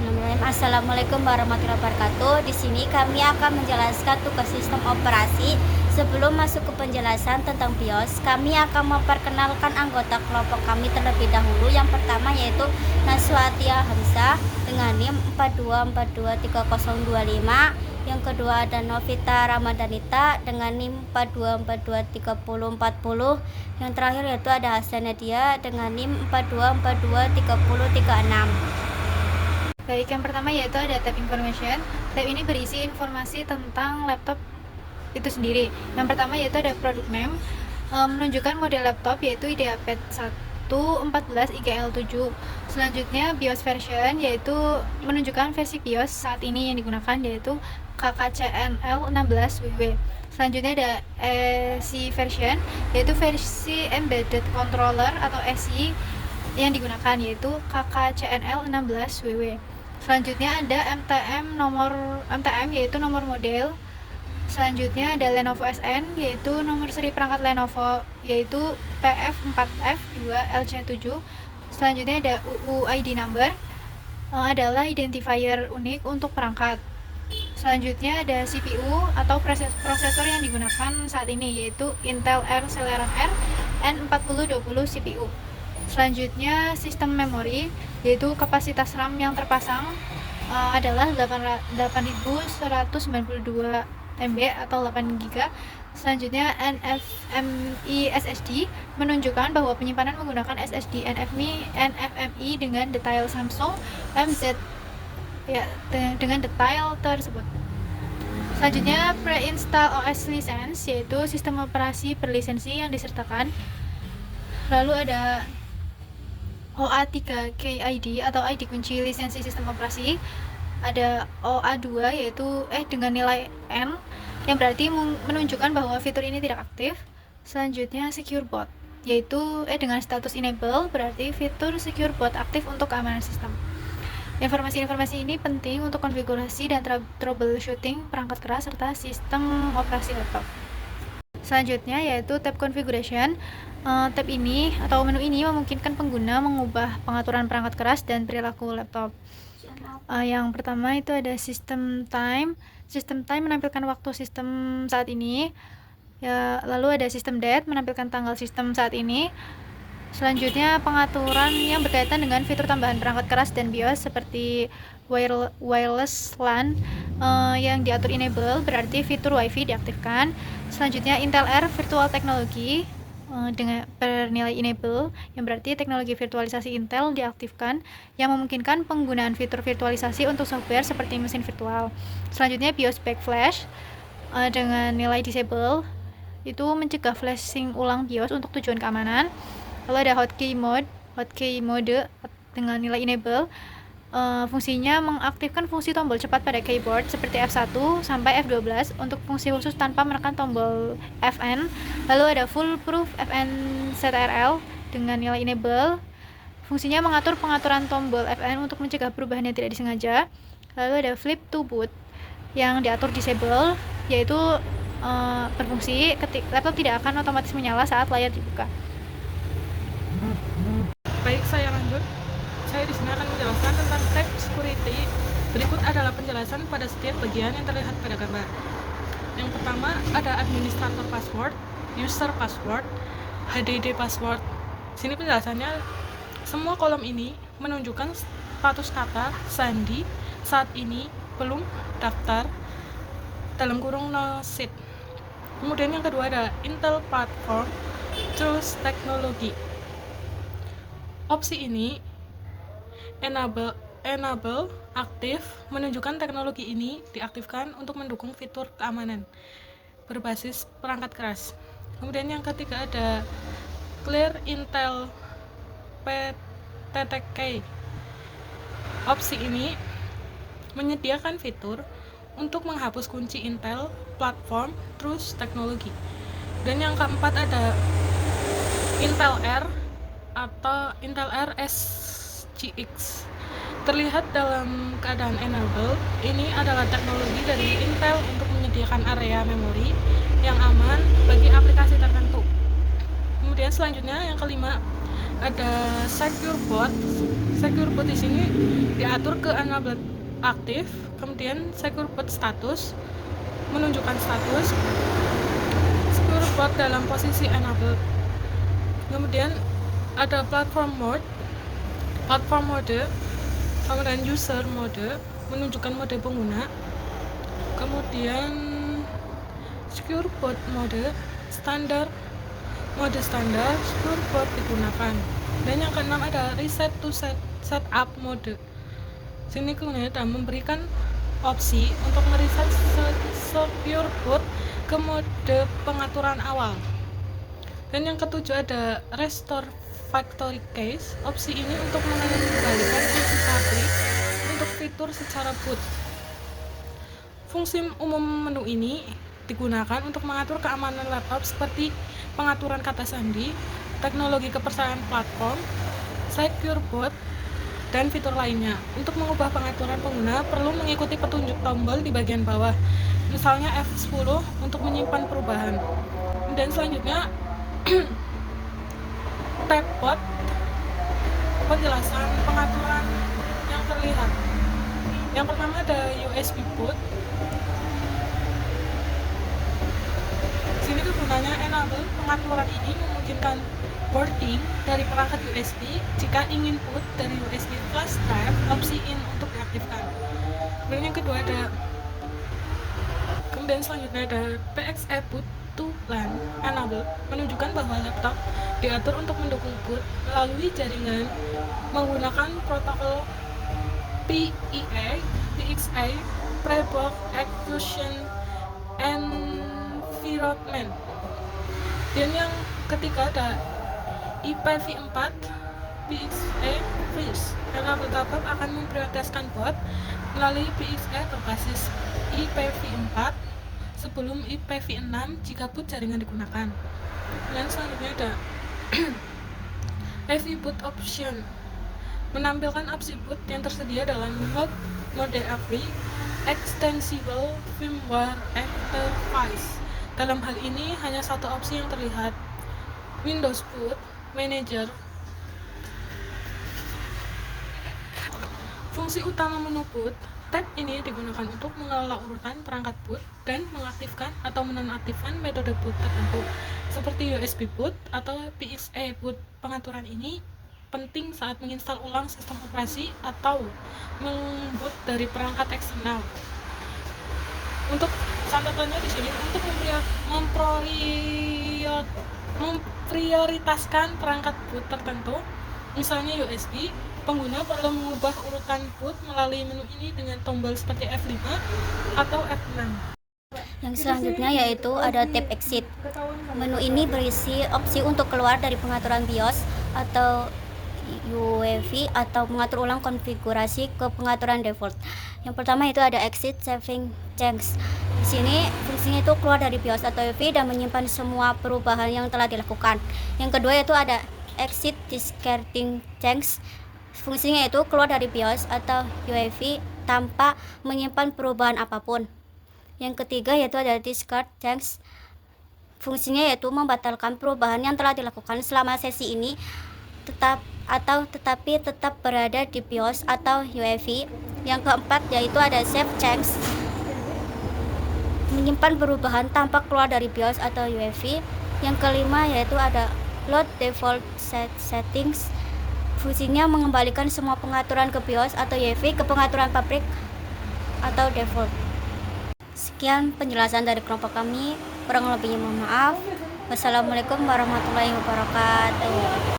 Bismillahirrahmanirrahim. Assalamualaikum warahmatullahi wabarakatuh. Di sini kami akan menjelaskan tugas sistem operasi. Sebelum masuk ke penjelasan tentang BIOS, kami akan memperkenalkan anggota kelompok kami terlebih dahulu. Yang pertama yaitu Naswatia Hamzah dengan NIM 424230025. Yang kedua ada Novita Ramadanita dengan NIM 424230040. Yang terakhir yaitu ada Hasan Nadia dengan NIM 424230036. Baik, yang pertama yaitu ada tab information. Tab ini berisi informasi tentang laptop itu sendiri. Yang pertama yaitu ada product name, menunjukkan model laptop yaitu IdeaPad 114 IGL7. Selanjutnya BIOS version yaitu menunjukkan versi BIOS saat ini yang digunakan yaitu KKCNL 16WW. Selanjutnya ada ESI version yaitu versi embedded controller atau ESI yang digunakan yaitu KKCNL 16WW. Selanjutnya ada MTM yaitu nomor model. Selanjutnya ada Lenovo SN yaitu nomor seri perangkat Lenovo yaitu PF4F2LC7. Selanjutnya ada UUID number, adalah identifier unik untuk perangkat. Selanjutnya ada CPU atau prosesor yang digunakan saat ini yaitu Intel Celeron R N4020 CPU. Selanjutnya sistem memori yaitu kapasitas RAM yang terpasang adalah 8192 MB atau 8 GB. Selanjutnya NVMe SSD menunjukkan bahwa penyimpanan menggunakan SSD NVMe dengan detail Samsung MZ ya, dengan detail tersebut. Selanjutnya pre-install OS license yaitu sistem operasi berlisensi yang disertakan. Lalu ada OA3KID atau ID kunci lisensi sistem operasi. Ada OA2 yaitu dengan nilai N yang berarti menunjukkan bahwa fitur ini tidak aktif. Selanjutnya secure boot yaitu dengan status enable berarti fitur secure boot aktif untuk keamanan sistem. Informasi-informasi ini penting untuk konfigurasi dan troubleshooting perangkat keras serta sistem operasi laptop. Selanjutnya yaitu tab configuration. Tab ini atau menu ini memungkinkan pengguna mengubah pengaturan perangkat keras dan perilaku laptop. Yang pertama itu ada system time. System time menampilkan waktu sistem saat ini. Ya, lalu ada system date menampilkan tanggal sistem saat ini. Selanjutnya pengaturan yang berkaitan dengan fitur tambahan perangkat keras dan BIOS seperti wireless LAN yang diatur enable berarti fitur WiFi diaktifkan. Selanjutnya Intel R Virtual Technology dengan bernilai enable yang berarti teknologi virtualisasi Intel diaktifkan yang memungkinkan penggunaan fitur virtualisasi untuk software seperti mesin virtual. Selanjutnya BIOS backflash dengan nilai disable itu mencegah flashing ulang BIOS untuk tujuan keamanan. Lalu ada hotkey mode dengan nilai enable, fungsinya mengaktifkan fungsi tombol cepat pada keyboard seperti F1 sampai F12 untuk fungsi khusus tanpa menekan tombol Fn. Lalu ada foolproof Fn CTRL dengan nilai enable, fungsinya mengatur pengaturan tombol Fn untuk mencegah perubahan yang tidak disengaja. Lalu ada flip to boot yang diatur disable yaitu berfungsi ketika laptop tidak akan otomatis menyala saat layar dibuka. Baik, saya lanjut. Saya di sini akan menjelaskan tentang tab security. Berikut adalah penjelasan pada setiap bagian yang terlihat pada gambar. Yang pertama ada administrator password, user password, HDD password. Sini penjelasannya, semua kolom ini menunjukkan status kata sandi saat ini belum daftar dalam kurung no seat. Kemudian yang kedua ada Intel Platform Choose Technology. Opsi ini enable aktif menunjukkan teknologi ini diaktifkan untuk mendukung fitur keamanan berbasis perangkat keras. Kemudian yang ketiga ada Clear Intel PTTK. Opsi ini menyediakan fitur untuk menghapus kunci Intel Platform Choose Technology. Dan yang keempat ada Intel R atau Intel R SGX. Terlihat dalam keadaan enable. Ini adalah teknologi dari Intel untuk menyediakan area memori yang aman bagi aplikasi tertentu. Kemudian selanjutnya yang kelima ada secure boot Secure boot di sini diatur ke enabled aktif, kemudian secure boot status menunjukkan status secure boot dalam posisi enabled. Kemudian ada platform mode, kemudian user mode menunjukkan mode pengguna, kemudian secure boot mode standar secure boot digunakan. Dan yang keenam ada reset to setup mode. Sini kemudian memberikan opsi untuk mereset secure boot ke mode pengaturan awal. Dan yang ketujuh ada restore factory cache. Opsi ini untuk mengembalikan fungsi pabrik untuk fitur secara boot. Fungsi umum menu ini digunakan untuk mengatur keamanan laptop seperti pengaturan kata sandi, teknologi kepercayaan platform, secure boot, dan fitur lainnya. Untuk mengubah pengaturan pengguna perlu mengikuti petunjuk tombol di bagian bawah, misalnya F10 untuk menyimpan perubahan. Dan selanjutnya tab boot, penjelasan pengaturan yang terlihat. Yang pertama ada USB boot. Sini kegunaannya enable. Pengaturan ini memungkinkan porting dari perangkat USB. Jika ingin boot dari USB flash drive, opsi in untuk diaktifkan. Kemudian yang kedua ada selanjutnya ada PXE boot to LAN enable, menunjukkan bahwa laptop diatur untuk mendukung boot melalui jaringan menggunakan protokol PIE, PXE, Prebox Execution Environment. Dan yang ketiga ada IPv4 PXE Freeze. Enable laptop akan memprioritaskan boot melalui PXE berbasis IPv4 sebelum IPv6 jika boot jaringan digunakan. Dan selanjutnya ada AV boot option, menampilkan opsi boot yang tersedia dalam mode AV Extensible Firmware Interface. Dalam hal ini hanya satu opsi yang terlihat, Windows Boot Manager. Fungsi utama menu boot. Tab ini digunakan untuk mengelola urutan perangkat boot dan mengaktifkan atau menonaktifkan metode boot tertentu seperti USB boot atau PXE boot. Pengaturan ini penting saat menginstal ulang sistem operasi atau memboot dari perangkat eksternal. Untuk catatannya di sini, untuk memprioritaskan perangkat boot tertentu, misalnya USB, pengguna perlu mengubah urutan boot melalui menu ini dengan tombol seperti F5 atau F6. Yang selanjutnya yaitu ada tab exit. Menu ini berisi opsi untuk keluar dari pengaturan BIOS atau UEFI atau mengatur ulang konfigurasi ke pengaturan default. Yang pertama itu ada exit saving changes. Di sini fungsinya itu keluar dari BIOS atau UEFI dan menyimpan semua perubahan yang telah dilakukan. Yang kedua yaitu ada exit discarding changes. Fungsinya itu keluar dari BIOS atau UEFI tanpa menyimpan perubahan apapun. Yang ketiga yaitu ada discard changes. Fungsinya yaitu membatalkan perubahan yang telah dilakukan selama sesi ini tetapi tetap berada di BIOS atau UEFI. Yang keempat yaitu ada save changes, menyimpan perubahan tanpa keluar dari BIOS atau UEFI. Yang kelima yaitu ada load default settings. Fungsinya mengembalikan semua pengaturan ke BIOS atau UEFI ke pengaturan pabrik atau default. Sekian penjelasan dari kelompok kami, kurang lebihnya mohon maaf. Wassalamualaikum warahmatullahi wabarakatuh.